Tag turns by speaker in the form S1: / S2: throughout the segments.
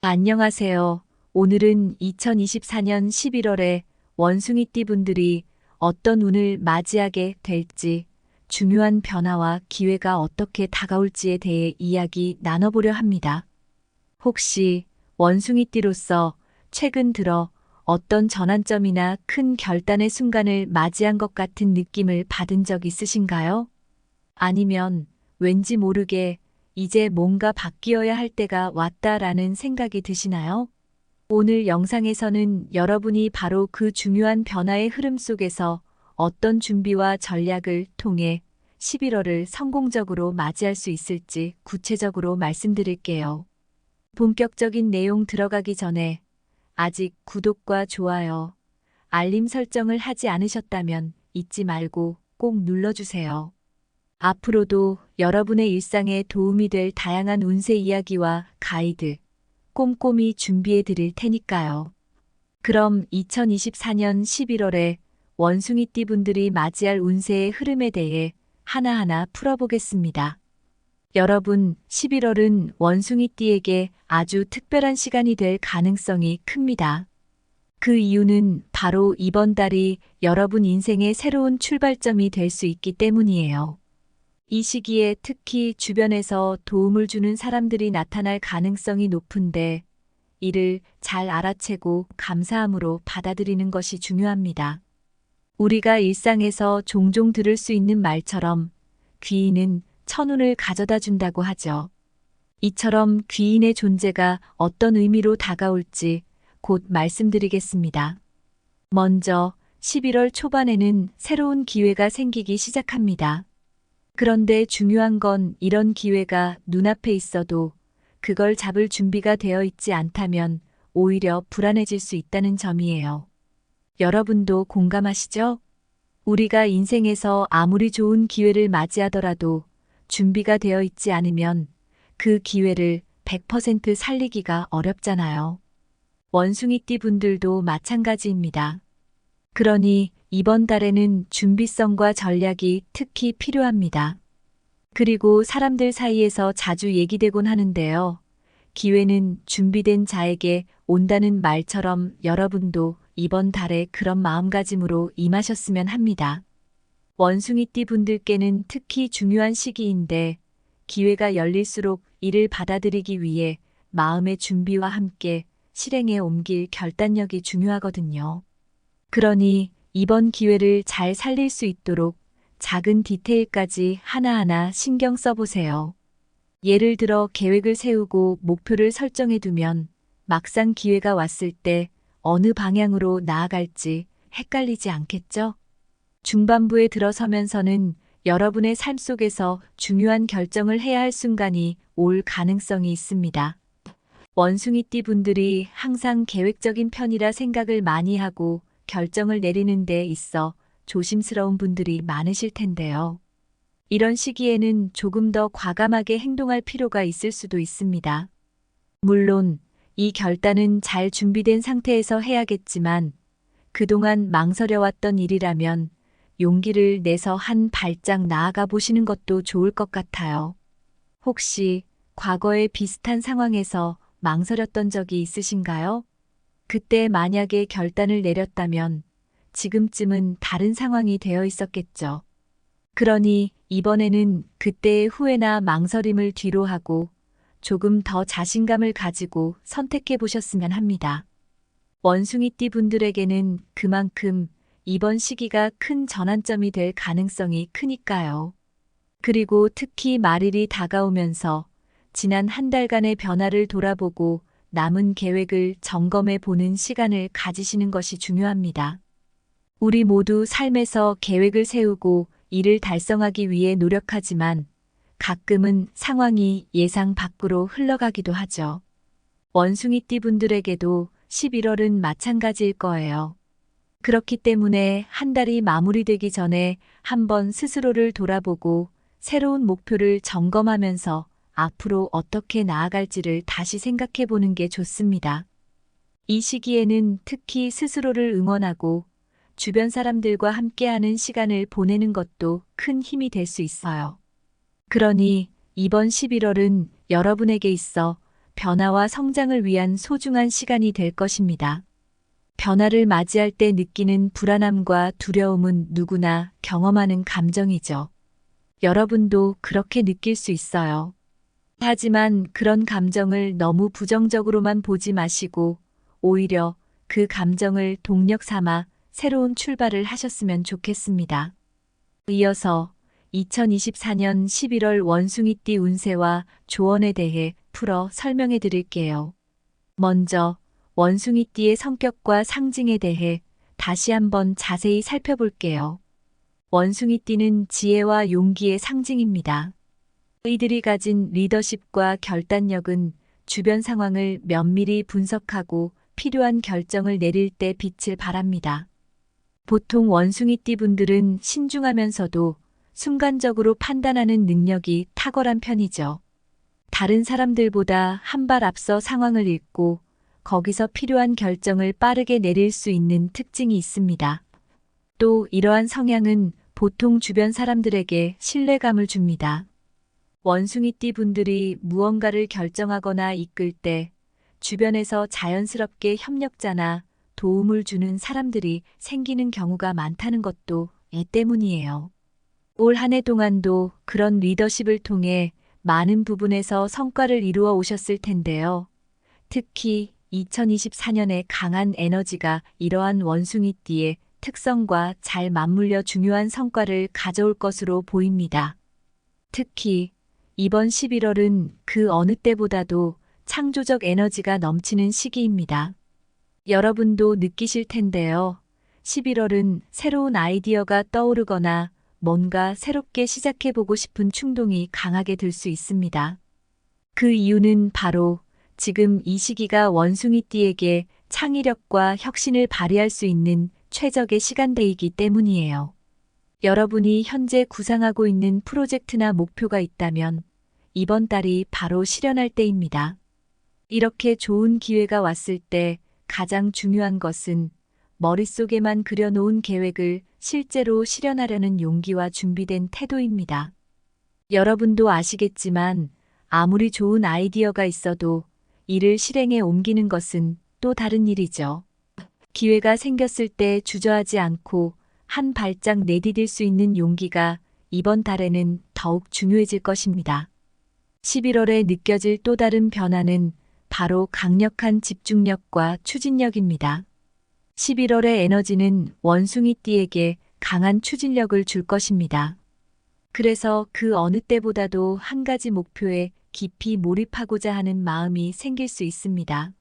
S1: 안녕하세요. 오늘은 2024년 11월에 원숭이띠 분들이 어떤 운을 맞이하게 될지, 중요한 변화와 기회가 어떻게 다가올지에 대해 이야기 나눠보려 합니다. 혹시 원숭이띠로서 최근 들어 어떤 전환점이나 큰 결단의 순간을 맞이한 것 같은 느낌을 받은 적 있으신가요? 아니면 왠지 모르게 이제 뭔가 바뀌어야 할 때가 왔다라는 생각이 드시나요? 오늘 영상에서는 여러분이 바로 그 중요한 변화의 흐름 속에서 어떤 준비와 전략을 통해 11월을 성공적으로 맞이할 수 있을지 구체적으로 말씀드릴게요. 본격적인 내용 들어가기 전에 아직 구독과 좋아요, 알림 설정을 하지 않으셨다면 잊지 말고 꼭 눌러주세요. 앞으로도 여러분의 일상에 도움이 될 다양한 운세 이야기와 가이드 꼼꼼히 준비해 드릴 테니까요. 그럼 2024년 11월에 원숭이띠 분들이 맞이할 운세의 흐름에 대해 하나하나 풀어보겠습니다. 여러분, 11월은 원숭이띠에게 아주 특별한 시간이 될 가능성이 큽니다. 그 이유는 바로 이번 달이 여러분 인생의 새로운 출발점이 될 수 있기 때문이에요. 이 시기에 특히 주변에서 도움을 주는 사람들이 나타날 가능성이 높은데, 이를 잘 알아채고 감사함으로 받아들이는 것이 중요합니다. 우리가 일상에서 종종 들을 수 있는 말처럼 귀인은 천운을 가져다 준다고 하죠. 이처럼 귀인의 존재가 어떤 의미로 다가올지 곧 말씀드리겠습니다. 먼저 11월 초반에는 새로운 기회가 생기기 시작합니다. 그런데 중요한 건 이런 기회가 눈앞에 있어도 그걸 잡을 준비가 되어 있지 않다면 오히려 불안해질 수 있다는 점이에요. 여러분도 공감하시죠? 우리가 인생에서 아무리 좋은 기회를 맞이하더라도 준비가 되어 있지 않으면 그 기회를 100% 살리기가 어렵잖아요. 원숭이띠 분들도 마찬가지입니다. 그러니 이번 달에는 준비성과 전략이 특히 필요합니다. 그리고 사람들 사이에서 자주 얘기되곤 하는데요. 기회는 준비된 자에게 온다는 말처럼 여러분도 이번 달에 그런 마음가짐으로 임하셨으면 합니다. 원숭이띠 분들께는 특히 중요한 시기인데 기회가 열릴수록 이를 받아들이기 위해 마음의 준비와 함께 실행에 옮길 결단력이 중요하거든요. 그러니 이번 기회를 잘 살릴 수 있도록 작은 디테일까지 하나하나 신경 써보세요. 예를 들어 계획을 세우고 목표를 설정해 두면 막상 기회가 왔을 때 어느 방향으로 나아갈지 헷갈리지 않겠죠? 중반부에 들어서면서는 여러분의 삶 속에서 중요한 결정을 해야 할 순간이 올 가능성이 있습니다. 원숭이띠 분들이 항상 계획적인 편이라 생각을 많이 하고 결정을 내리는 데 있어 조심스러운 분들이 많으실 텐데요. 이런 시기에는 조금 더 과감하게 행동할 필요가 있을 수도 있습니다. 물론 이 결단은 잘 준비된 상태에서 해야겠지만 그동안 망설여왔던 일이라면 용기를 내서 한 발짝 나아가 보시는 것도 좋을 것 같아요. 혹시 과거에 비슷한 상황에서 망설였던 적이 있으신가요? 그때 만약에 결단을 내렸다면 지금쯤은 다른 상황이 되어 있었겠죠. 그러니 이번에는 그때의 후회나 망설임을 뒤로하고 조금 더 자신감을 가지고 선택해 보셨으면 합니다. 원숭이띠 분들에게는 그만큼 이번 시기가 큰 전환점이 될 가능성이 크니까요. 그리고 특히 말일이 다가오면서 지난 한 달간의 변화를 돌아보고 남은 계획을 점검해 보는 시간을 가지시는 것이 중요합니다. 우리 모두 삶에서 계획을 세우고 이를 달성하기 위해 노력하지만 가끔은 상황이 예상 밖으로 흘러가기도 하죠. 원숭이띠 분들에게도 11월은 마찬가지일 거예요. 그렇기 때문에 한 달이 마무리되기 전에 한번 스스로를 돌아보고 새로운 목표를 점검하면서 앞으로 어떻게 나아갈지를 다시 생각해 보는 게 좋습니다. 이 시기에는 특히 스스로를 응원하고 주변 사람들과 함께하는 시간을 보내는 것도 큰 힘이 될 수 있어요. 그러니 이번 11월은 여러분에게 있어 변화와 성장을 위한 소중한 시간이 될 것입니다. 변화를 맞이할 때 느끼는 불안함과 두려움은 누구나 경험하는 감정이죠. 여러분도 그렇게 느낄 수 있어요. 하지만 그런 감정을 너무 부정적으로만 보지 마시고 오히려 그 감정을 동력 삼아 새로운 출발을 하셨으면 좋겠습니다. 이어서 2024년 11월 원숭이띠 운세와 조언에 대해 풀어 설명해 드릴게요. 먼저 원숭이띠의 성격과 상징에 대해 다시 한번 자세히 살펴볼게요. 원숭이띠는 지혜와 용기의 상징입니다. 이들이 가진 리더십과 결단력은 주변 상황을 면밀히 분석하고 필요한 결정을 내릴 때 빛을 발합니다. 보통 원숭이띠 분들은 신중하면서도 순간적으로 판단하는 능력이 탁월한 편이죠. 다른 사람들보다 한 발 앞서 상황을 읽고 거기서 필요한 결정을 빠르게 내릴 수 있는 특징이 있습니다. 또 이러한 성향은 보통 주변 사람들에게 신뢰감을 줍니다. 원숭이띠 분들이 무언가를 결정하거나 이끌 때 주변에서 자연스럽게 협력자나 도움을 주는 사람들이 생기는 경우가 많다는 것도 애 때문이에요. 올 한 해 동안도 그런 리더십을 통해 많은 부분에서 성과를 이루어 오셨을 텐데요. 특히 2024년에 강한 에너지가 이러한 원숭이띠의 특성과 잘 맞물려 중요한 성과를 가져올 것으로 보입니다. 특히 이번 11월은 그 어느 때보다도 창조적 에너지가 넘치는 시기입니다. 여러분도 느끼실 텐데요. 11월은 새로운 아이디어가 떠오르거나 뭔가 새롭게 시작해보고 싶은 충동이 강하게 들 수 있습니다. 그 이유는 바로 지금 이 시기가 원숭이띠에게 창의력과 혁신을 발휘할 수 있는 최적의 시간대이기 때문이에요. 여러분이 현재 구상하고 있는 프로젝트나 목표가 있다면 이번 달이 바로 실현할 때입니다. 이렇게 좋은 기회가 왔을 때 가장 중요한 것은 머릿속에만 그려놓은 계획을 실제로 실현하려는 용기와 준비된 태도입니다. 여러분도 아시겠지만 아무리 좋은 아이디어가 있어도 이를 실행에 옮기는 것은 또 다른 일이죠. 기회가 생겼을 때 주저하지 않고 한 발짝 내디딜 수 있는 용기가 이번 달에는 더욱 중요해질 것입니다. 11월에 느껴질 또 다른 변화는 바로 강력한 집중력과 추진력입니다. 11월의 에너지는 원숭이띠에게 강한 추진력을 줄 것입니다. 그래서 그 어느 때보다도 한 가지 목표에 깊이 몰입하고자 하는 마음이 생길 수 있습니다.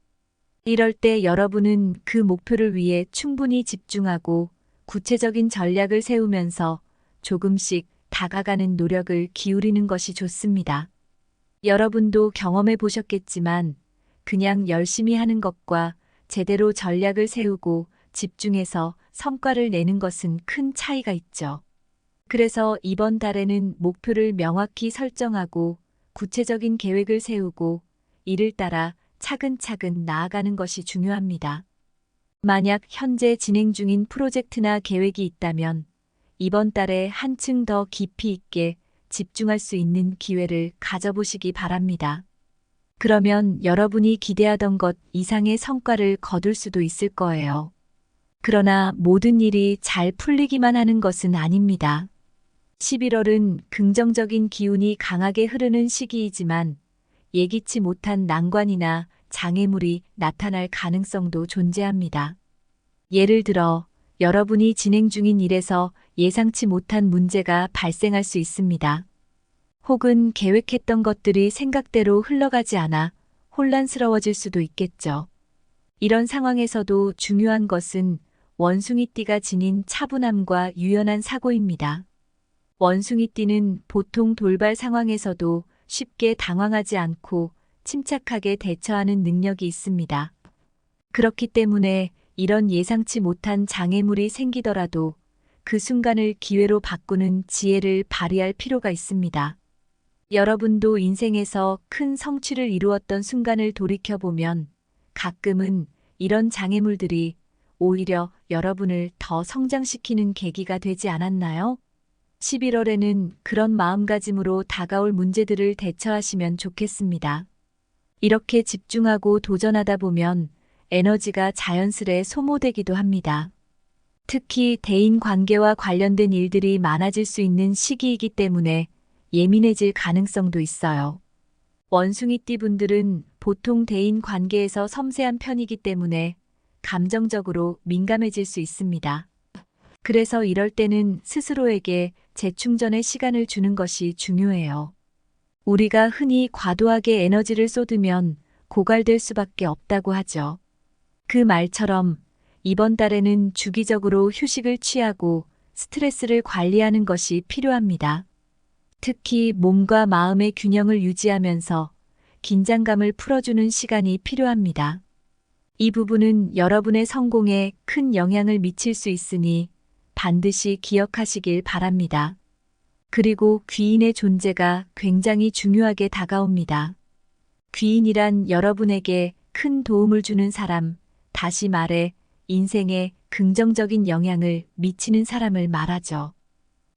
S1: 이럴 때 여러분은 그 목표를 위해 충분히 집중하고 구체적인 전략을 세우면서 조금씩 다가가는 노력을 기울이는 것이 좋습니다. 여러분도 경험해 보셨겠지만 그냥 열심히 하는 것과 제대로 전략을 세우고 집중해서 성과를 내는 것은 큰 차이가 있죠. 그래서 이번 달에는 목표를 명확히 설정하고 구체적인 계획을 세우고 이를 따라 차근차근 나아가는 것이 중요합니다. 만약 현재 진행 중인 프로젝트나 계획이 있다면 이번 달에 한층 더 깊이 있게 집중할 수 있는 기회를 가져보시기 바랍니다. 그러면 여러분이 기대하던 것 이상의 성과를 거둘 수도 있을 거예요. 그러나 모든 일이 잘 풀리기만 하는 것은 아닙니다. 11월은 긍정적인 기운이 강하게 흐르는 시기이지만 예기치 못한 난관이나 장애물이 나타날 가능성도 존재합니다. 예를 들어 여러분이 진행 중인 일에서 예상치 못한 문제가 발생할 수 있습니다. 혹은 계획했던 것들이 생각대로 흘러가지 않아 혼란스러워질 수도 있겠죠. 이런 상황에서도 중요한 것은 원숭이띠가 지닌 차분함과 유연한 사고입니다. 원숭이띠는 보통 돌발 상황에서도 쉽게 당황하지 않고 침착하게 대처하는 능력이 있습니다. 그렇기 때문에 이런 예상치 못한 장애물이 생기더라도 그 순간을 기회로 바꾸는 지혜를 발휘할 필요가 있습니다. 여러분도 인생에서 큰 성취를 이루었던 순간을 돌이켜보면 가끔은 이런 장애물들이 오히려 여러분을 더 성장시키는 계기가 되지 않았나요? 11월에는 그런 마음가짐으로 다가올 문제들을 대처하시면 좋겠습니다. 이렇게 집중하고 도전하다 보면 에너지가 자연스레 소모되기도 합니다. 특히 대인 관계와 관련된 일들이 많아질 수 있는 시기이기 때문에 예민해질 가능성도 있어요. 원숭이띠 분들은 보통 대인 관계에서 섬세한 편이기 때문에 감정적으로 민감해질 수 있습니다. 그래서 이럴 때는 스스로에게 재충전의 시간을 주는 것이 중요해요. 우리가 흔히 과도하게 에너지를 쏟으면 고갈될 수밖에 없다고 하죠. 그 말처럼 이번 달에는 주기적으로 휴식을 취하고 스트레스를 관리하는 것이 필요합니다. 특히 몸과 마음의 균형을 유지하면서 긴장감을 풀어주는 시간이 필요합니다. 이 부분은 여러분의 성공에 큰 영향을 미칠 수 있으니 반드시 기억하시길 바랍니다. 그리고 귀인의 존재가 굉장히 중요하게 다가옵니다. 귀인이란 여러분에게 큰 도움을 주는 사람, 다시 말해 인생에 긍정적인 영향을 미치는 사람을 말하죠.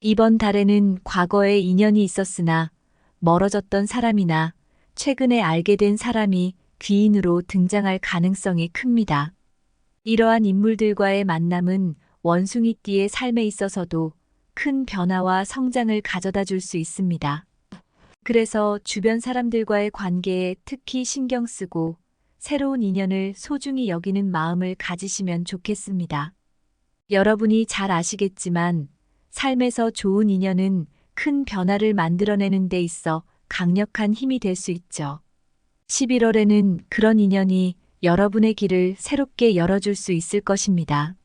S1: 이번 달에는 과거에 인연이 있었으나 멀어졌던 사람이나 최근에 알게 된 사람이 귀인으로 등장할 가능성이 큽니다. 이러한 인물들과의 만남은 원숭이띠의 삶에 있어서도 큰 변화와 성장을 가져다 줄 수 있습니다. 그래서 주변 사람들과의 관계에 특히 신경 쓰고 새로운 인연을 소중히 여기는 마음을 가지시면 좋겠습니다. 여러분이 잘 아시겠지만 삶에서 좋은 인연은 큰 변화를 만들어내는 데 있어 강력한 힘이 될 수 있죠. 11월에는 그런 인연이 여러분의 길을 새롭게 열어줄 수 있을 것입니다.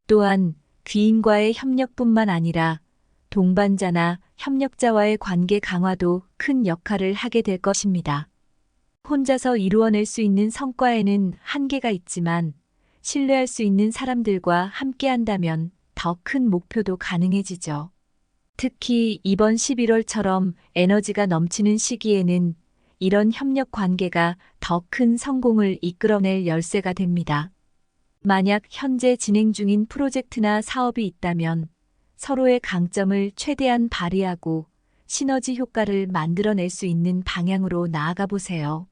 S1: 또한 귀인과의 협력뿐만 아니라 동반자나 협력자와의 관계 강화도 큰 역할을 하게 될 것입니다. 혼자서 이루어낼 수 있는 성과에는 한계가 있지만 신뢰할 수 있는 사람들과 함께한다면 더 큰 목표도 가능해지죠. 특히 이번 11월처럼 에너지가 넘치는 시기에는 이런 협력 관계가 더 큰 성공을 이끌어낼 열쇠가 됩니다. 만약 현재 진행 중인 프로젝트나 사업이 있다면 서로의 강점을 최대한 발휘하고 시너지 효과를 만들어낼 수 있는 방향으로 나아가 보세요.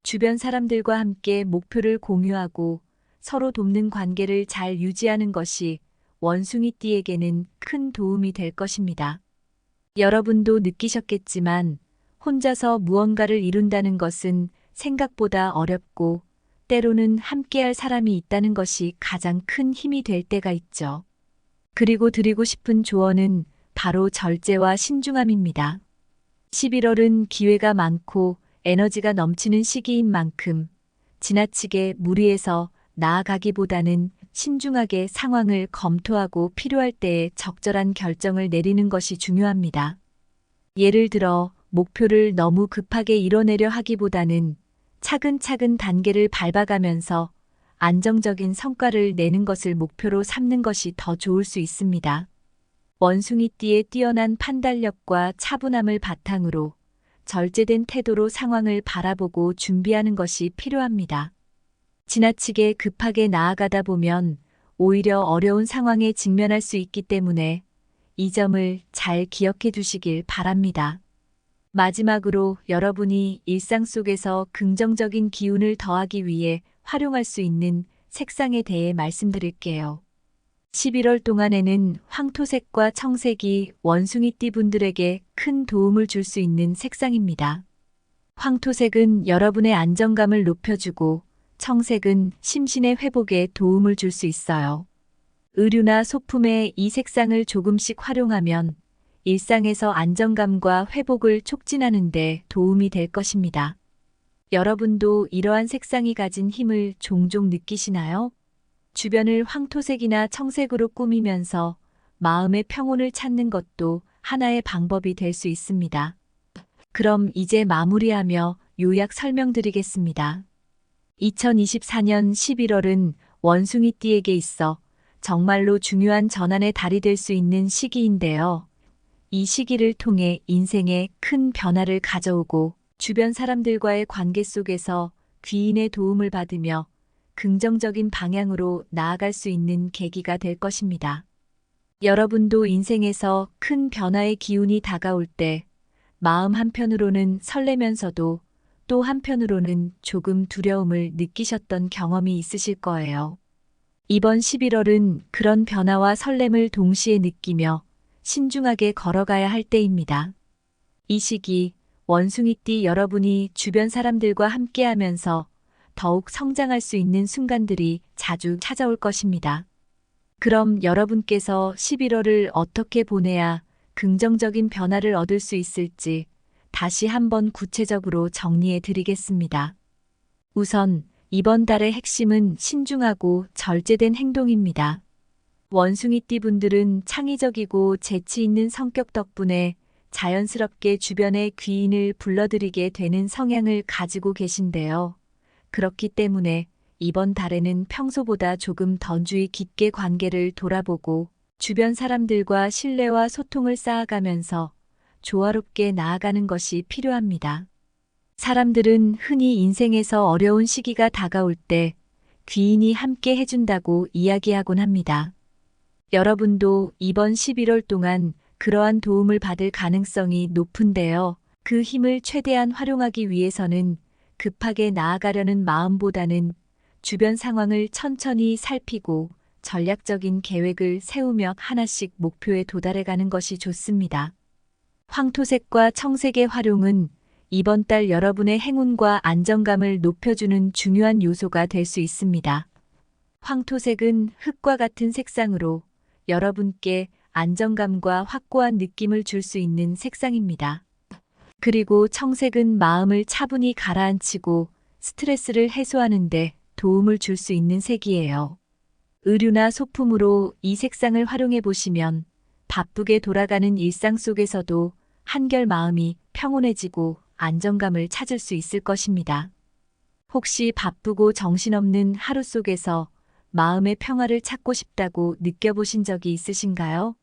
S1: 주변 사람들과 함께 목표를 공유하고 서로 돕는 관계를 잘 유지하는 것이 원숭이띠에게는 큰 도움이 될 것입니다. 여러분도 느끼셨겠지만 혼자서 무언가를 이룬다는 것은 생각보다 어렵고 때로는 함께할 사람이 있다는 것이 가장 큰 힘이 될 때가 있죠. 그리고 드리고 싶은 조언은 바로 절제와 신중함입니다. 11월은 기회가 많고 에너지가 넘치는 시기인 만큼 지나치게 무리해서 나아가기보다는 신중하게 상황을 검토하고 필요할 때에 적절한 결정을 내리는 것이 중요합니다. 예를 들어 목표를 너무 급하게 이뤄내려 하기보다는 차근차근 단계를 밟아가면서 안정적인 성과를 내는 것을 목표로 삼는 것이 더 좋을 수 있습니다. 원숭이띠의 뛰어난 판단력과 차분함을 바탕으로 절제된 태도로 상황을 바라보고 준비하는 것이 필요합니다. 지나치게 급하게 나아가다 보면 오히려 어려운 상황에 직면할 수 있기 때문에 이 점을 잘 기억해 두시길 바랍니다. 마지막으로 여러분이 일상 속에서 긍정적인 기운을 더하기 위해 활용할 수 있는 색상에 대해 말씀드릴게요. 11월 동안에는 황토색과 청색이 원숭이띠 분들에게 큰 도움을 줄 수 있는 색상입니다. 황토색은 여러분의 안정감을 높여주고 청색은 심신의 회복에 도움을 줄 수 있어요. 의류나 소품에 이 색상을 조금씩 활용하면 일상에서 안정감과 회복을 촉진하는 데 도움이 될 것입니다. 여러분도 이러한 색상이 가진 힘을 종종 느끼시나요? 주변을 황토색이나 청색으로 꾸미면서 마음의 평온을 찾는 것도 하나의 방법이 될 수 있습니다. 그럼 이제 마무리하며 요약 설명드리겠습니다. 2024년 11월은 원숭이띠에게 있어 정말로 중요한 전환의 달이 될 수 있는 시기인데요. 이 시기를 통해 인생에 큰 변화를 가져오고 주변 사람들과의 관계 속에서 귀인의 도움을 받으며 긍정적인 방향으로 나아갈 수 있는 계기가 될 것입니다. 여러분도 인생에서 큰 변화의 기운이 다가올 때 마음 한편으로는 설레면서도 또 한편으로는 조금 두려움을 느끼셨던 경험이 있으실 거예요. 이번 11월은 그런 변화와 설렘을 동시에 느끼며 신중하게 걸어가야 할 때입니다. 이 시기 원숭이띠 여러분이 주변 사람들과 함께하면서 더욱 성장할 수 있는 순간들이 자주 찾아올 것입니다. 그럼 여러분께서 11월을 어떻게 보내야 긍정적인 변화를 얻을 수 있을지 다시 한번 구체적으로 정리해 드리겠습니다. 우선 이번 달의 핵심은 신중하고 절제된 행동입니다. 원숭이띠 분들은 창의적이고 재치 있는 성격 덕분에 자연스럽게 주변의 귀인을 불러들이게 되는 성향을 가지고 계신데요. 그렇기 때문에 이번 달에는 평소보다 조금 더 주의 깊게 관계를 돌아보고 주변 사람들과 신뢰와 소통을 쌓아가면서 조화롭게 나아가는 것이 필요합니다. 사람들은 흔히 인생에서 어려운 시기가 다가올 때 귀인이 함께 해준다고 이야기하곤 합니다. 여러분도 이번 11월 동안 그러한 도움을 받을 가능성이 높은데요. 그 힘을 최대한 활용하기 위해서는 급하게 나아가려는 마음보다는 주변 상황을 천천히 살피고 전략적인 계획을 세우며 하나씩 목표에 도달해가는 것이 좋습니다. 황토색과 청색의 활용은 이번 달 여러분의 행운과 안정감을 높여주는 중요한 요소가 될 수 있습니다. 황토색은 흙과 같은 색상으로 여러분께 안정감과 확고한 느낌을 줄 수 있는 색상입니다. 그리고 청색은 마음을 차분히 가라앉히고 스트레스를 해소하는 데 도움을 줄 수 있는 색이에요. 의류나 소품으로 이 색상을 활용해 보시면 바쁘게 돌아가는 일상 속에서도 한결 마음이 평온해지고 안정감을 찾을 수 있을 것입니다. 혹시 바쁘고 정신없는 하루 속에서 마음의 평화를 찾고 싶다고 느껴보신 적이 있으신가요?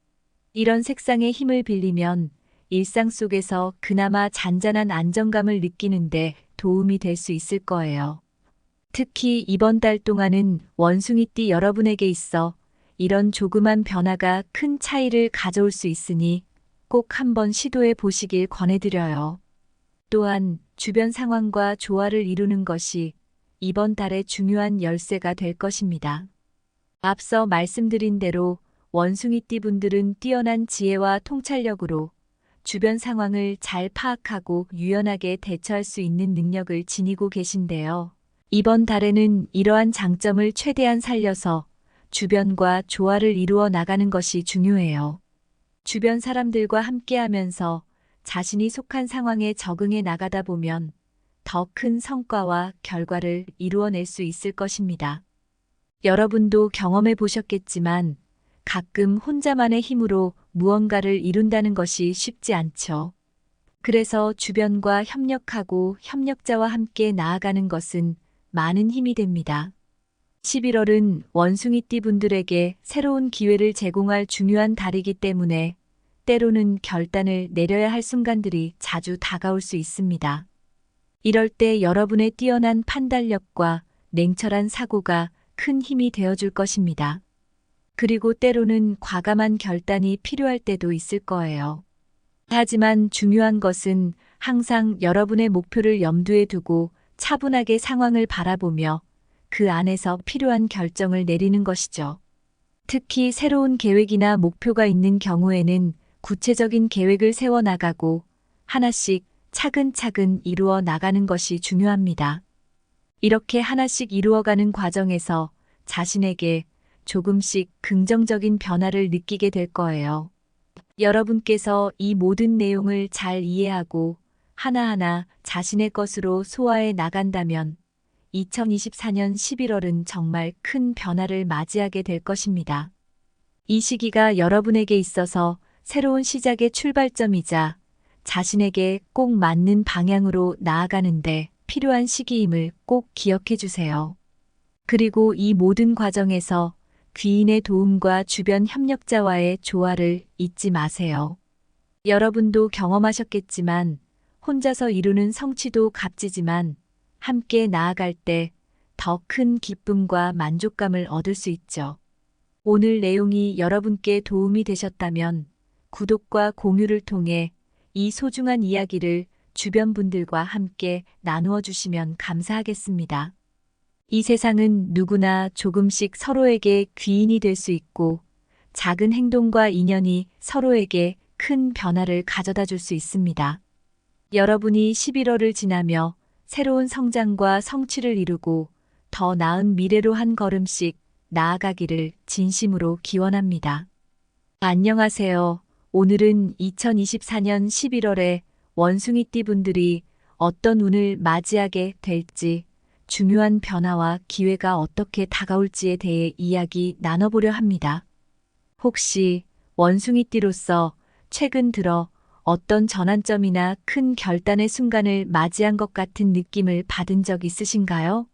S1: 이런 색상의 힘을 빌리면 일상 속에서 그나마 잔잔한 안정감을 느끼는데 도움이 될 수 있을 거예요. 특히 이번 달 동안은 원숭이띠 여러분에게 있어 이런 조그만 변화가 큰 차이를 가져올 수 있으니 꼭 한번 시도해 보시길 권해드려요. 또한 주변 상황과 조화를 이루는 것이 이번 달의 중요한 열쇠가 될 것입니다. 앞서 말씀드린 대로 원숭이띠 분들은 뛰어난 지혜와 통찰력으로 주변 상황을 잘 파악하고 유연하게 대처할 수 있는 능력을 지니고 계신데요. 이번 달에는 이러한 장점을 최대한 살려서 주변과 조화를 이루어 나가는 것이 중요해요. 주변 사람들과 함께하면서 자신이 속한 상황에 적응해 나가다 보면 더 큰 성과와 결과를 이루어낼 수 있을 것입니다. 여러분도 경험해 보셨겠지만 가끔 혼자만의 힘으로 무언가를 이룬다는 것이 쉽지 않죠. 그래서 주변과 협력하고 협력자와 함께 나아가는 것은 많은 힘이 됩니다. 11월은 원숭이띠 분들에게 새로운 기회를 제공할 중요한 달이기 때문에 때로는 결단을 내려야 할 순간들이 자주 다가올 수 있습니다. 이럴 때 여러분의 뛰어난 판단력과 냉철한 사고가 큰 힘이 되어줄 것입니다. 그리고 때로는 과감한 결단이 필요할 때도 있을 거예요. 하지만 중요한 것은 항상 여러분의 목표를 염두에 두고 차분하게 상황을 바라보며 그 안에서 필요한 결정을 내리는 것이죠. 특히 새로운 계획이나 목표가 있는 경우에는 구체적인 계획을 세워나가고 하나씩 차근차근 이루어 나가는 것이 중요합니다. 이렇게 하나씩 이루어가는 과정에서 자신에게 조금씩 긍정적인 변화를 느끼게 될 거예요. 여러분께서 이 모든 내용을 잘 이해하고 하나하나 자신의 것으로 소화해 나간다면 2024년 11월은 정말 큰 변화를 맞이하게 될 것입니다. 이 시기가 여러분에게 있어서 새로운 시작의 출발점이자 자신에게 꼭 맞는 방향으로 나아가는데 필요한 시기임을 꼭 기억해 주세요. 그리고 이 모든 과정에서 귀인의 도움과 주변 협력자와의 조화를 잊지 마세요. 여러분도 경험하셨겠지만 혼자서 이루는 성취도 값지지만 함께 나아갈 때 더 큰 기쁨과 만족감을 얻을 수 있죠. 오늘 내용이 여러분께 도움이 되셨다면 구독과 공유를 통해 이 소중한 이야기를 주변 분들과 함께 나누어 주시면 감사하겠습니다. 이 세상은 누구나 조금씩 서로에게 귀인이 될 수 있고 작은 행동과 인연이 서로에게 큰 변화를 가져다 줄 수 있습니다. 여러분이 11월을 지나며 새로운 성장과 성취를 이루고 더 나은 미래로 한 걸음씩 나아가기를 진심으로 기원합니다. 안녕하세요. 오늘은 2024년 11월에 원숭이띠 분들이 어떤 운을 맞이하게 될지, 중요한 변화와 기회가 어떻게 다가올지에 대해 이야기 나눠보려 합니다. 혹시 원숭이띠로서 최근 들어 어떤 전환점이나 큰 결단의 순간을 맞이한 것 같은 느낌을 받은 적 있으신가요?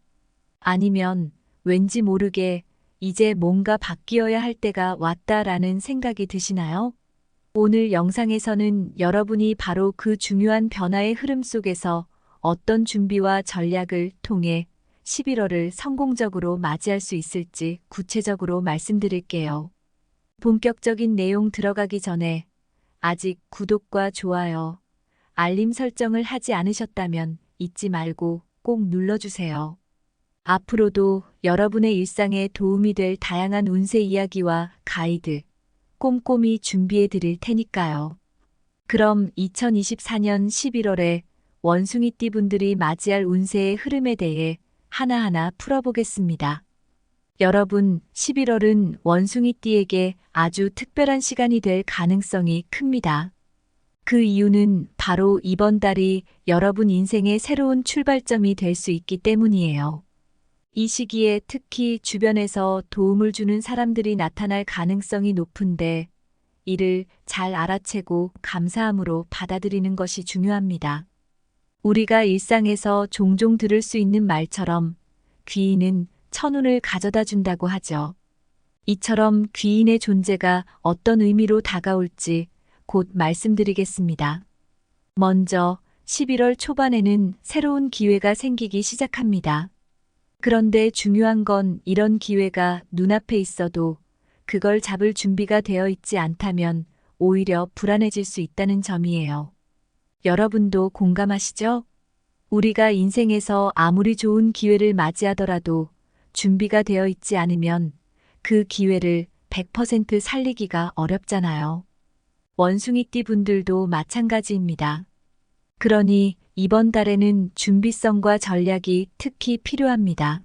S1: 아니면 왠지 모르게 이제 뭔가 바뀌어야 할 때가 왔다라는 생각이 드시나요? 오늘 영상에서는 여러분이 바로 그 중요한 변화의 흐름 속에서 어떤 준비와 전략을 통해 11월을 성공적으로 맞이할 수 있을지 구체적으로 말씀드릴게요. 본격적인 내용 들어가기 전에 아직 구독과 좋아요, 알림 설정을 하지 않으셨다면 잊지 말고 꼭 눌러주세요. 앞으로도 여러분의 일상에 도움이 될 다양한 운세 이야기와 가이드 꼼꼼히 준비해 드릴 테니까요. 그럼 2024년 11월에 원숭이띠 분들이 맞이할 운세의 흐름에 대해 하나하나 풀어보겠습니다. 여러분, 11월은 원숭이띠에게 아주 특별한 시간이 될 가능성이 큽니다. 그 이유는 바로 이번 달이 여러분 인생의 새로운 출발점이 될 수 있기 때문이에요. 이 시기에 특히 주변에서 도움을 주는 사람들이 나타날 가능성이 높은데 이를 잘 알아채고 감사함으로 받아들이는 것이 중요합니다. 우리가 일상에서 종종 들을 수 있는 말처럼 귀인은 천운을 가져다 준다고 하죠. 이처럼 귀인의 존재가 어떤 의미로 다가올지 곧 말씀드리겠습니다. 먼저 11월 초반에는 새로운 기회가 생기기 시작합니다. 그런데 중요한 건 이런 기회가 눈앞에 있어도 그걸 잡을 준비가 되어 있지 않다면 오히려 불안해질 수 있다는 점이에요. 여러분도 공감하시죠? 우리가 인생에서 아무리 좋은 기회를 맞이하더라도 준비가 되어 있지 않으면 그 기회를 100% 살리기가 어렵잖아요. 원숭이띠 분들도 마찬가지입니다. 그러니 이번 달에는 준비성과 전략이 특히 필요합니다.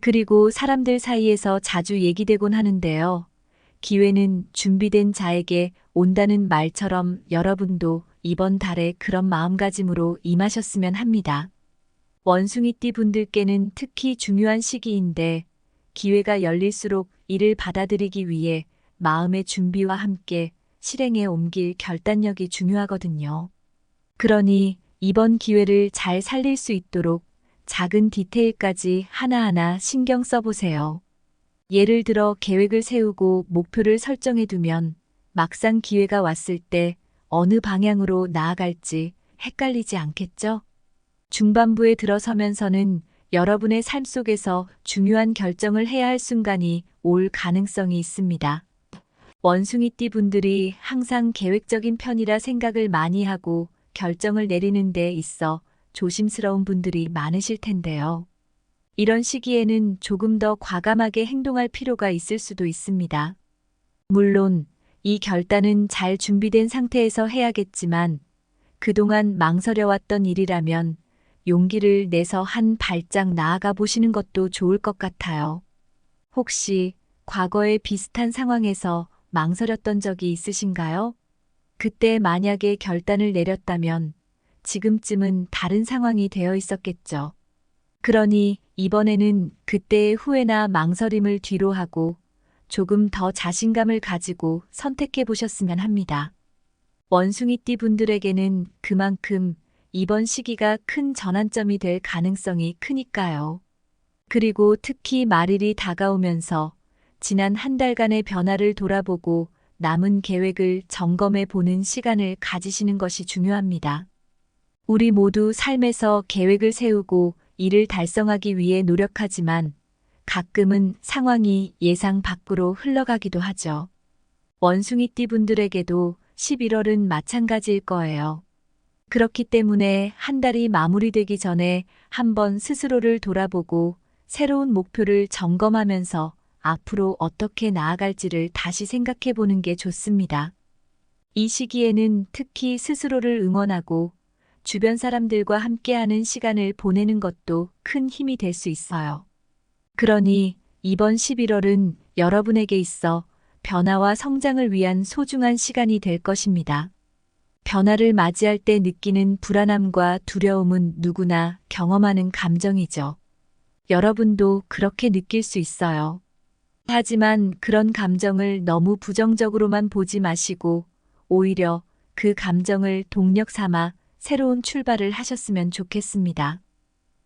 S1: 그리고 사람들 사이에서 자주 얘기되곤 하는데요. 기회는 준비된 자에게 온다는 말처럼 여러분도 이번 달에 그런 마음가짐으로 임하셨으면 합니다. 원숭이띠 분들께는 특히 중요한 시기인데 기회가 열릴수록 이를 받아들이기 위해 마음의 준비와 함께 실행에 옮길 결단력이 중요하거든요. 그러니 이번 기회를 잘 살릴 수 있도록 작은 디테일까지 하나하나 신경 써보세요. 예를 들어 계획을 세우고 목표를 설정해 두면 막상 기회가 왔을 때 어느 방향으로 나아갈지 헷갈리지 않겠죠? 중반부에 들어서면서는 여러분의 삶 속에서 중요한 결정을 해야 할 순간이 올 가능성이 있습니다. 원숭이띠 분들이 항상 계획적인 편이라 생각을 많이 하고 결정을 내리는 데 있어 조심스러운 분들이 많으실 텐데요. 이런 시기에는 조금 더 과감하게 행동할 필요가 있을 수도 있습니다. 물론 이 결단은 잘 준비된 상태에서 해야겠지만 그동안 망설여왔던 일이라면 용기를 내서 한 발짝 나아가 보시는 것도 좋을 것 같아요. 혹시 과거에 비슷한 상황에서 망설였던 적이 있으신가요? 그때 만약에 결단을 내렸다면 지금쯤은 다른 상황이 되어 있었겠죠. 그러니 이번에는 그때의 후회나 망설임을 뒤로하고 조금 더 자신감을 가지고 선택해 보셨으면 합니다. 원숭이띠 분들에게는 그만큼 이번 시기가 큰 전환점이 될 가능성이 크니까요. 그리고 특히 말일이 다가오면서 지난 한 달간의 변화를 돌아보고 남은 계획을 점검해 보는 시간을 가지시는 것이 중요합니다. 우리 모두 삶에서 계획을 세우고 이를 달성하기 위해 노력하지만 가끔은 상황이 예상 밖으로 흘러가기도 하죠. 원숭이띠 분들에게도 11월은 마찬가지일 거예요. 그렇기 때문에 한 달이 마무리되기 전에 한번 스스로를 돌아보고 새로운 목표를 점검하면서 앞으로 어떻게 나아갈지를 다시 생각해 보는 게 좋습니다. 이 시기에는 특히 스스로를 응원하고 주변 사람들과 함께하는 시간을 보내는 것도 큰 힘이 될 수 있어요. 그러니 이번 11월은 여러분에게 있어 변화와 성장을 위한 소중한 시간이 될 것입니다. 변화를 맞이할 때 느끼는 불안함과 두려움은 누구나 경험하는 감정이죠. 여러분도 그렇게 느낄 수 있어요. 하지만 그런 감정을 너무 부정적으로만 보지 마시고 오히려 그 감정을 동력 삼아 새로운 출발을 하셨으면 좋겠습니다.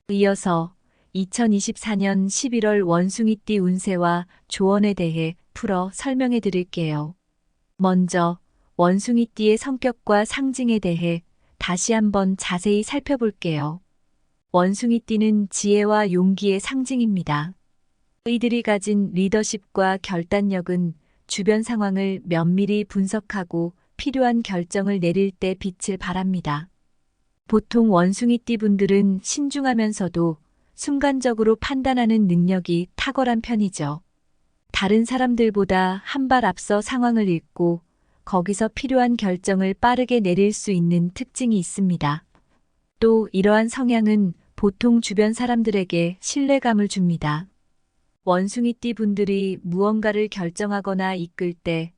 S1: 이어서 2024년 11월 원숭이띠 운세와 조언에 대해 풀어 설명해 드릴게요. 먼저 원숭이띠의 성격과 상징에 대해 다시 한번 자세히 살펴볼게요. 원숭이띠는 지혜와 용기의 상징입니다. 이들이 가진 리더십과 결단력은 주변 상황을 면밀히 분석하고 필요한 결정을 내릴 때 빛을 발합니다. 보통 원숭이띠 분들은 신중하면서도 순간적으로 판단하는 능력이 탁월한 편이죠. 다른 사람들보다 한 발 앞서 상황을 읽고 거기서 필요한 결정을 빠르게 내릴 수 있는 특징이 있습니다. 또 이러한 성향은 보통 주변 사람들에게 신뢰감을 줍니다. 원숭이띠 분들이 무언가를 결정하거나 이끌 때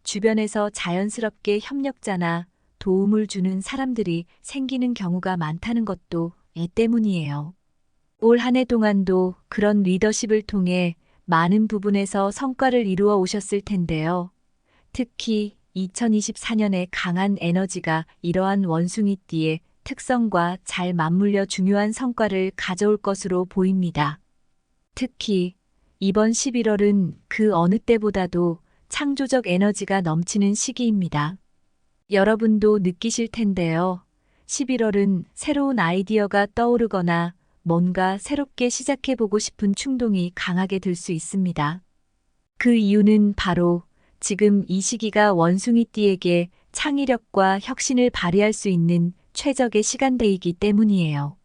S1: 주변에서 자연스럽게 협력자나 도움을 주는 사람들이 생기는 경우가 많다는 것도 이 때문이에요. 올 한 해 동안도 그런 리더십을 통해 많은 부분에서 성과를 이루어 오셨을 텐데요. 특히 2024년에 강한 에너지가 이러한 원숭이띠의 특성과 잘 맞물려 중요한 성과를 가져올 것으로 보입니다. 특히 이번 11월은 그 어느 때보다도 창조적 에너지가 넘치는 시기입니다. 여러분도 느끼실 텐데요. 11월은 새로운 아이디어가 떠오르거나 뭔가 새롭게 시작해보고 싶은 충동이 강하게 들 수 있습니다. 그 이유는 바로 지금 이 시기가 원숭이띠에게 창의력과 혁신을 발휘할 수 있는 최적의 시간대이기 때문이에요.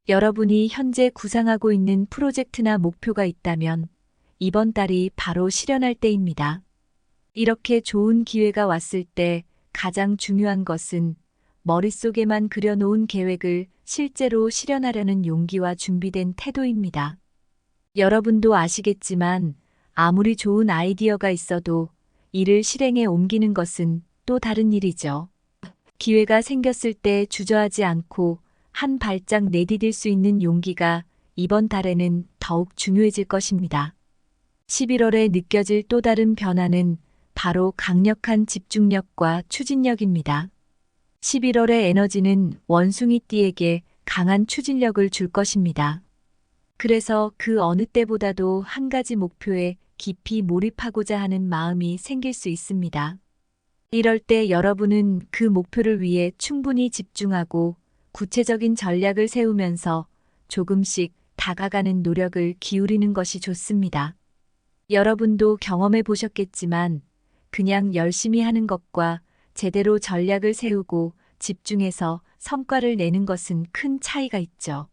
S1: 여러분이 현재 구상하고 있는 프로젝트나 목표가 있다면 이번 달이 바로 실현할 때입니다. 이렇게 좋은 기회가 왔을 때 가장 중요한 것은 머릿속에만 그려놓은 계획을 실제로 실현하려는 용기와 준비된 태도입니다. 여러분도 아시겠지만 아무리 좋은 아이디어가 있어도 이를 실행에 옮기는 것은 또 다른 일이죠. 기회가 생겼을 때 주저하지 않고 한 발짝 내디딜 수 있는 용기가 이번 달에는 더욱 중요해질 것입니다. 11월에 느껴질 또 다른 변화는 바로 강력한 집중력과 추진력입니다. 11월의 에너지는 원숭이띠에게 강한 추진력을 줄 것입니다. 그래서 그 어느 때보다도 한 가지 목표에 깊이 몰입하고자 하는 마음이 생길 수 있습니다. 이럴 때 여러분은 그 목표를 위해 충분히 집중하고 구체적인 전략을 세우면서 조금씩 다가가는 노력을 기울이는 것이 좋습니다. 여러분도 경험해 보셨겠지만 그냥 열심히 하는 것과 제대로 전략을 세우고 집중해서 성과를 내는 것은 큰 차이가 있죠.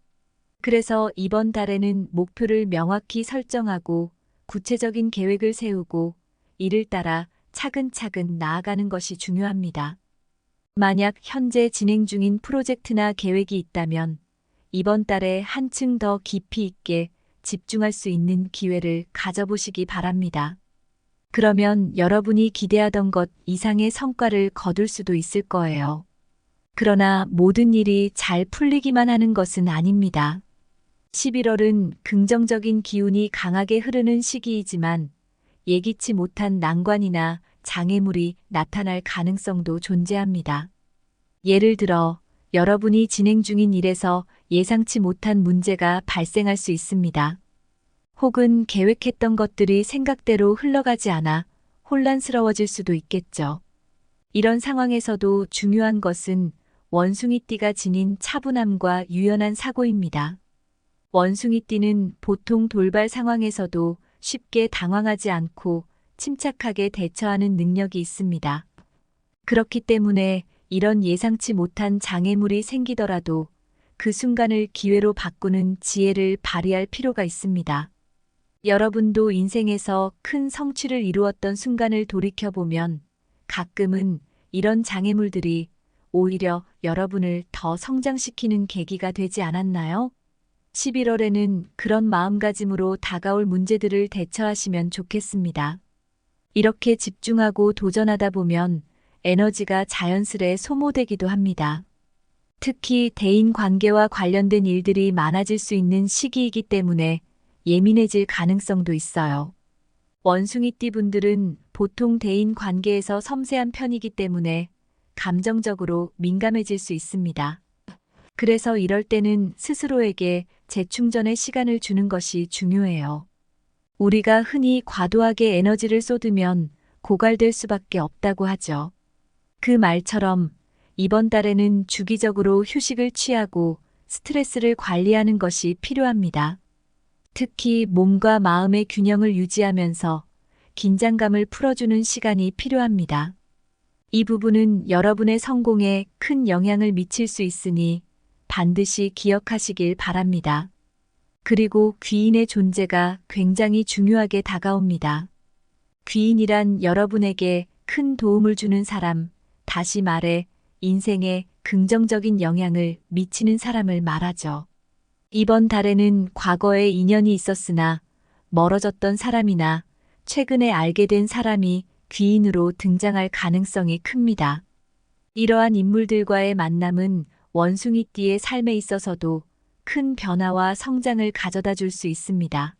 S1: 그래서 이번 달에는 목표를 명확히 설정하고 구체적인 계획을 세우고 이를 따라 차근차근 나아가는 것이 중요합니다. 만약 현재 진행 중인 프로젝트나 계획이 있다면 이번 달에 한층 더 깊이 있게 집중할 수 있는 기회를 가져보시기 바랍니다. 그러면 여러분이 기대하던 것 이상의 성과를 거둘 수도 있을 거예요. 그러나 모든 일이 잘 풀리기만 하는 것은 아닙니다. 11월은 긍정적인 기운이 강하게 흐르는 시기이지만 예기치 못한 난관이나 장애물이 나타날 가능성도 존재합니다. 예를 들어 여러분이 진행 중인 일에서 예상치 못한 문제가 발생할 수 있습니다. 혹은 계획했던 것들이 생각대로 흘러가지 않아 혼란스러워질 수도 있겠죠. 이런 상황에서도 중요한 것은 원숭이띠가 지닌 차분함과 유연한 사고입니다. 원숭이띠는 보통 돌발 상황에서도 쉽게 당황하지 않고 침착하게 대처하는 능력이 있습니다. 그렇기 때문에 이런 예상치 못한 장애물이 생기더라도 그 순간을 기회로 바꾸는 지혜를 발휘할 필요가 있습니다. 여러분도 인생에서 큰 성취를 이루었던 순간을 돌이켜보면 가끔은 이런 장애물들이 오히려 여러분을 더 성장시키는 계기가 되지 않았나요? 11월에는 그런 마음가짐으로 다가올 문제들을 대처하시면 좋겠습니다. 이렇게 집중하고 도전하다 보면 에너지가 자연스레 소모되기도 합니다. 특히 대인 관계와 관련된 일들이 많아질 수 있는 시기이기 때문에 예민해질 가능성도 있어요. 원숭이띠 분들은 보통 대인 관계에서 섬세한 편이기 때문에 감정적으로 민감해질 수 있습니다. 그래서 이럴 때는 스스로에게 재충전의 시간을 주는 것이 중요해요. 우리가 흔히 과도하게 에너지를 쏟으면 고갈될 수밖에 없다고 하죠. 그 말처럼 이번 달에는 주기적으로 휴식을 취하고 스트레스를 관리하는 것이 필요합니다. 특히 몸과 마음의 균형을 유지하면서 긴장감을 풀어주는 시간이 필요합니다. 이 부분은 여러분의 성공에 큰 영향을 미칠 수 있으니 반드시 기억하시길 바랍니다. 그리고 귀인의 존재가 굉장히 중요하게 다가옵니다. 귀인이란 여러분에게 큰 도움을 주는 사람, 다시 말해 인생에 긍정적인 영향을 미치는 사람을 말하죠. 이번 달에는 과거에 인연이 있었으나 멀어졌던 사람이나 최근에 알게 된 사람이 귀인으로 등장할 가능성이 큽니다. 이러한 인물들과의 만남은 원숭이띠의 삶에 있어서도 큰 변화와 성장을 가져다 줄 수 있습니다.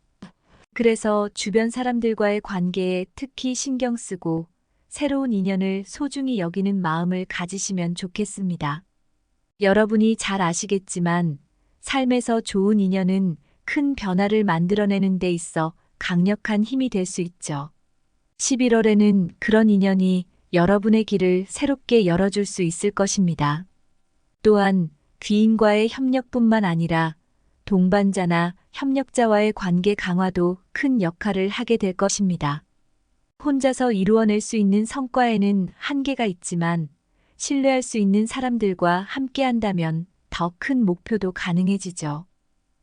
S1: 그래서 주변 사람들과의 관계에 특히 신경 쓰고 새로운 인연을 소중히 여기는 마음을 가지시면 좋겠습니다. 여러분이 잘 아시겠지만 삶에서 좋은 인연은 큰 변화를 만들어내는 데 있어 강력한 힘이 될 수 있죠. 11월에는 그런 인연이 여러분의 길을 새롭게 열어줄 수 있을 것입니다. 또한 귀인과의 협력뿐만 아니라 동반자나 협력자와의 관계 강화도 큰 역할을 하게 될 것입니다. 혼자서 이루어낼 수 있는 성과에는 한계가 있지만 신뢰할 수 있는 사람들과 함께한다면 더 큰 목표도 가능해지죠.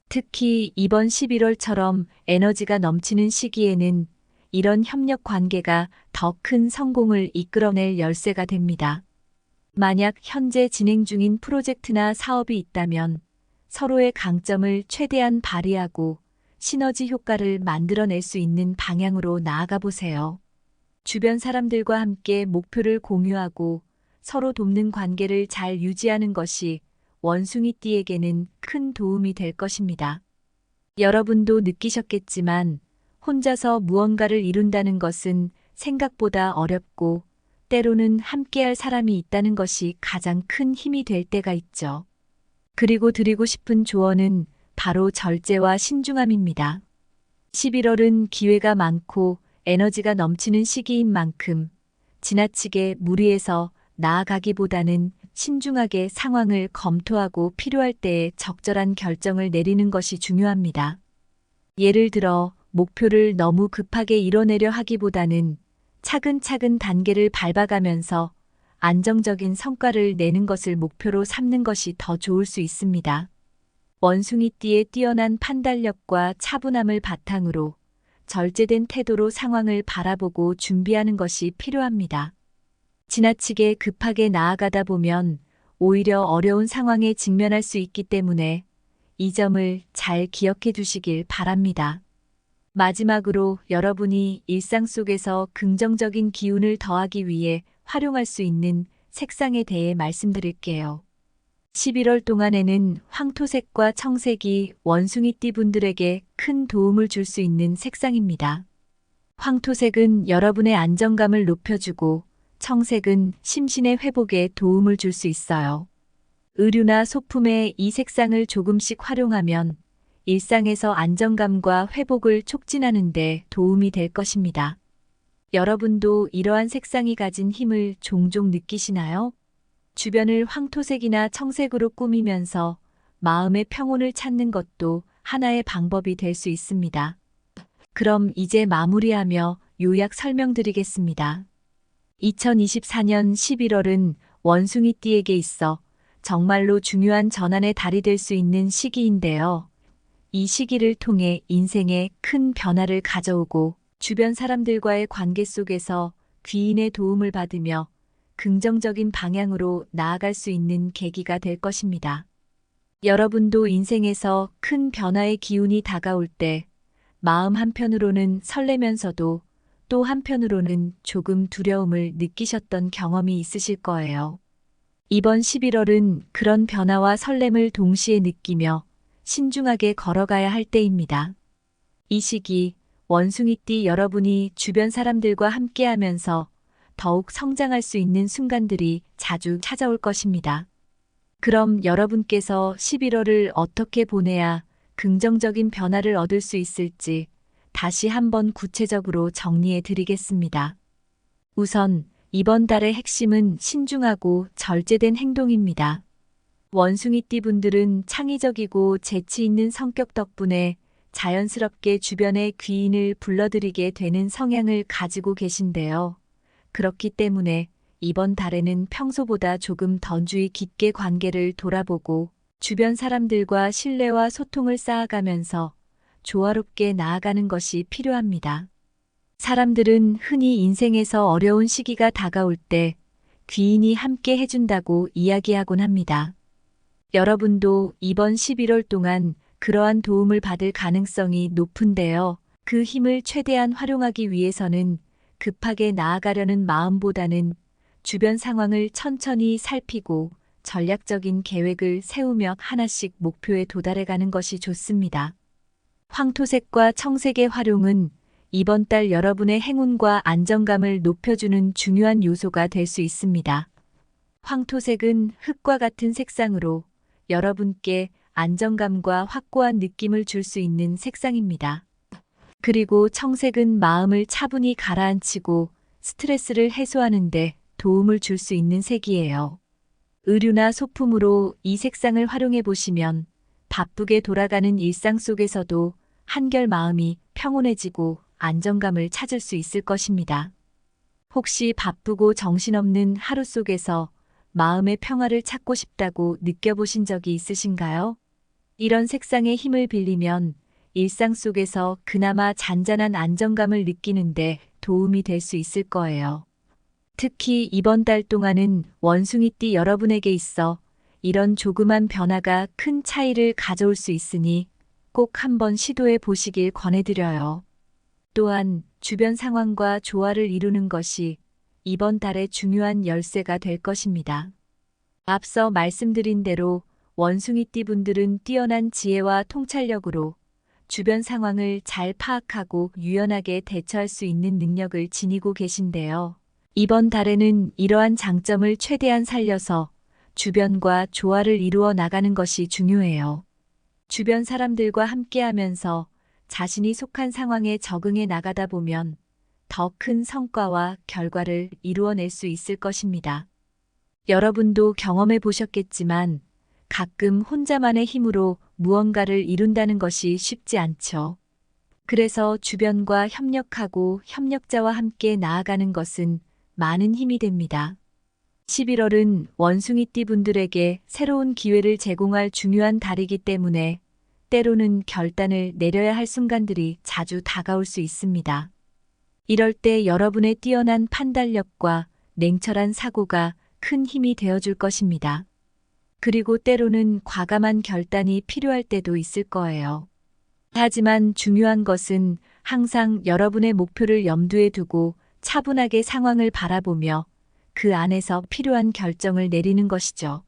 S1: 특히 이번 11월처럼 에너지가 넘치는 시기에는 이런 협력 관계가 더 큰 성공을 이끌어낼 열쇠가 됩니다. 만약 현재 진행 중인 프로젝트나 사업이 있다면 서로의 강점을 최대한 발휘하고 시너지 효과를 만들어낼 수 있는 방향으로 나아가 보세요. 주변 사람들과 함께 목표를 공유하고 서로 돕는 관계를 잘 유지하는 것이 원숭이띠에게는 큰 도움이 될 것입니다. 여러분도 느끼셨겠지만 혼자서 무언가를 이룬다는 것은 생각보다 어렵고 때로는 함께할 사람이 있다는 것이 가장 큰 힘이 될 때가 있죠. 그리고 드리고 싶은 조언은 바로 절제와 신중함입니다. 11월은 기회가 많고 에너지가 넘치는 시기인 만큼 지나치게 무리해서 나아가기보다는 신중하게 상황을 검토하고 필요할 때에 적절한 결정을 내리는 것이 중요합니다. 예를 들어 목표를 너무 급하게 이뤄내려 하기보다는 차근차근 단계를 밟아가면서 안정적인 성과를 내는 것을 목표로 삼는 것이 더 좋을 수 있습니다. 원숭이띠의 뛰어난 판단력과 차분함을 바탕으로 절제된 태도로 상황을 바라보고 준비하는 것이 필요합니다. 지나치게 급하게 나아가다 보면 오히려 어려운 상황에 직면할 수 있기 때문에 이 점을 잘 기억해 두시길 바랍니다. 마지막으로 여러분이 일상 속에서 긍정적인 기운을 더하기 위해 활용할 수 있는 색상에 대해 말씀드릴게요. 11월 동안에는 황토색과 청색이 원숭이띠 분들에게 큰 도움을 줄 수 있는 색상입니다. 황토색은 여러분의 안정감을 높여주고 청색은 심신의 회복에 도움을 줄 수 있어요. 의류나 소품에 이 색상을 조금씩 활용하면 일상에서 안정감과 회복을 촉진하는 데 도움이 될 것입니다. 여러분도 이러한 색상이 가진 힘을 종종 느끼시나요? 주변을 황토색이나 청색으로 꾸미면서 마음의 평온을 찾는 것도 하나의 방법이 될 수 있습니다. 그럼 이제 마무리하며 요약 설명드리겠습니다. 2024년 11월은 원숭이띠에게 있어 정말로 중요한 전환의 달이 될 수 있는 시기인데요. 이 시기를 통해 인생에 큰 변화를 가져오고 주변 사람들과의 관계 속에서 귀인의 도움을 받으며 긍정적인 방향으로 나아갈 수 있는 계기가 될 것입니다. 여러분도 인생에서 큰 변화의 기운이 다가올 때 마음 한편으로는 설레면서도 또 한편으로는 조금 두려움을 느끼셨던 경험이 있으실 거예요. 이번 11월은 그런 변화와 설렘을 동시에 느끼며 신중하게 걸어가야 할 때입니다. 이 시기 원숭이띠 여러분이 주변 사람들과 함께하면서 더욱 성장할 수 있는 순간들이 자주 찾아올 것입니다. 그럼 여러분께서 11월을 어떻게 보내야 긍정적인 변화를 얻을 수 있을지 다시 한번 구체적으로 정리해 드리겠습니다. 우선 이번 달의 핵심은 신중하고 절제된 행동입니다. 원숭이띠 분들은 창의적이고 재치 있는 성격 덕분에 자연스럽게 주변의 귀인을 불러들이게 되는 성향을 가지고 계신데요. 그렇기 때문에 이번 달에는 평소보다 조금 더 주의 깊게 관계를 돌아보고 주변 사람들과 신뢰와 소통을 쌓아가면서 조화롭게 나아가는 것이 필요합니다. 사람들은 흔히 인생에서 어려운 시기가 다가올 때 귀인이 함께 해준다고 이야기하곤 합니다. 여러분도 이번 11월 동안 그러한 도움을 받을 가능성이 높은데요. 그 힘을 최대한 활용하기 위해서는 급하게 나아가려는 마음보다는 주변 상황을 천천히 살피고 전략적인 계획을 세우며 하나씩 목표에 도달해가는 것이 좋습니다. 황토색과 청색의 활용은 이번 달 여러분의 행운과 안정감을 높여주는 중요한 요소가 될 수 있습니다. 황토색은 흙과 같은 색상으로 여러분께 안정감과 확고한 느낌을 줄 수 있는 색상입니다. 그리고 청색은 마음을 차분히 가라앉히고 스트레스를 해소하는 데 도움을 줄 수 있는 색이에요. 의류나 소품으로 이 색상을 활용해 보시면 바쁘게 돌아가는 일상 속에서도 한결 마음이 평온해지고 안정감을 찾을 수 있을 것입니다. 혹시 바쁘고 정신없는 하루 속에서 마음의 평화를 찾고 싶다고 느껴보신 적이 있으신가요? 이런 색상의 힘을 빌리면 일상 속에서 그나마 잔잔한 안정감을 느끼는데 도움이 될 수 있을 거예요. 특히 이번 달 동안은 원숭이띠 여러분에게 있어 이런 조그만 변화가 큰 차이를 가져올 수 있으니 꼭 한번 시도해 보시길 권해드려요. 또한 주변 상황과 조화를 이루는 것이 이번 달의 중요한 열쇠가 될 것입니다. 앞서 말씀드린 대로 원숭이띠 분들은 뛰어난 지혜와 통찰력으로 주변 상황을 잘 파악하고 유연하게 대처할 수 있는 능력을 지니고 계신데요. 이번 달에는 이러한 장점을 최대한 살려서 주변과 조화를 이루어 나가는 것이 중요해요. 주변 사람들과 함께하면서 자신이 속한 상황에 적응해 나가다 보면 더 큰 성과와 결과를 이루어낼 수 있을 것입니다. 여러분도 경험해 보셨겠지만 가끔 혼자만의 힘으로 무언가를 이룬다는 것이 쉽지 않죠. 그래서 주변과 협력하고 협력자와 함께 나아가는 것은 많은 힘이 됩니다. 11월은 원숭이띠 분들에게 새로운 기회를 제공할 중요한 달이기 때문에 때로는 결단을 내려야 할 순간들이 자주 다가올 수 있습니다. 이럴 때 여러분의 뛰어난 판단력과 냉철한 사고가 큰 힘이 되어줄 것입니다. 그리고 때로는 과감한 결단이 필요할 때도 있을 거예요. 하지만 중요한 것은 항상 여러분의 목표를 염두에 두고 차분하게 상황을 바라보며 그 안에서 필요한 결정을 내리는 것이죠.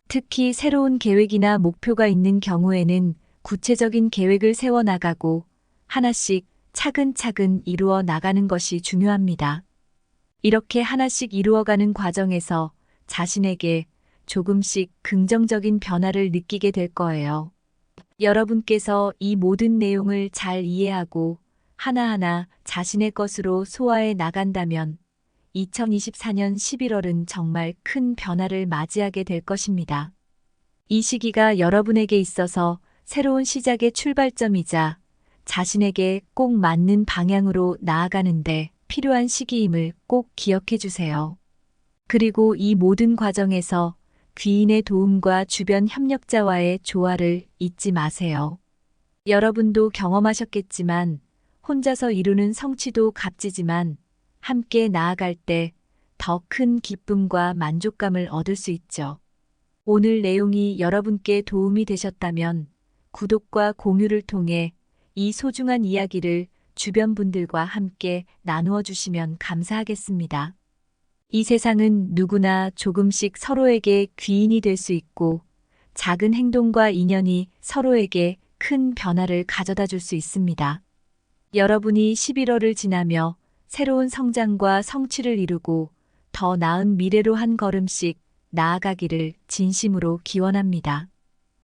S1: 특히 새로운 계획이나 목표가 있는 경우에는 구체적인 계획을 세워나가고 하나씩 차근차근 이루어 나가는 것이 중요합니다. 이렇게 하나씩 이루어가는 과정에서 자신에게 조금씩 긍정적인 변화를 느끼게 될 거예요. 여러분께서 이 모든 내용을 잘 이해하고 하나하나 자신의 것으로 소화해 나간다면 2024년 11월은 정말 큰 변화를 맞이하게 될 것입니다. 이 시기가 여러분에게 있어서 새로운 시작의 출발점이자 자신에게 꼭 맞는 방향으로 나아가는데 필요한 시기임을 꼭 기억해 주세요. 그리고 이 모든 과정에서 귀인의 도움과 주변 협력자와의 조화를 잊지 마세요. 여러분도 경험하셨겠지만 혼자서 이루는 성취도 값지지만 함께 나아갈 때 더 큰 기쁨과 만족감을 얻을 수 있죠. 오늘 내용이 여러분께 도움이 되셨다면 구독과 공유를 통해 이 소중한 이야기를 주변 분들과 함께 나누어 주시면 감사하겠습니다. 이 세상은 누구나 조금씩 서로에게 귀인이 될 수 있고 작은 행동과 인연이 서로에게 큰 변화를 가져다 줄 수 있습니다. 여러분이 11월을 지나며 새로운 성장과 성취를 이루고 더 나은 미래로 한 걸음씩 나아가기를 진심으로 기원합니다.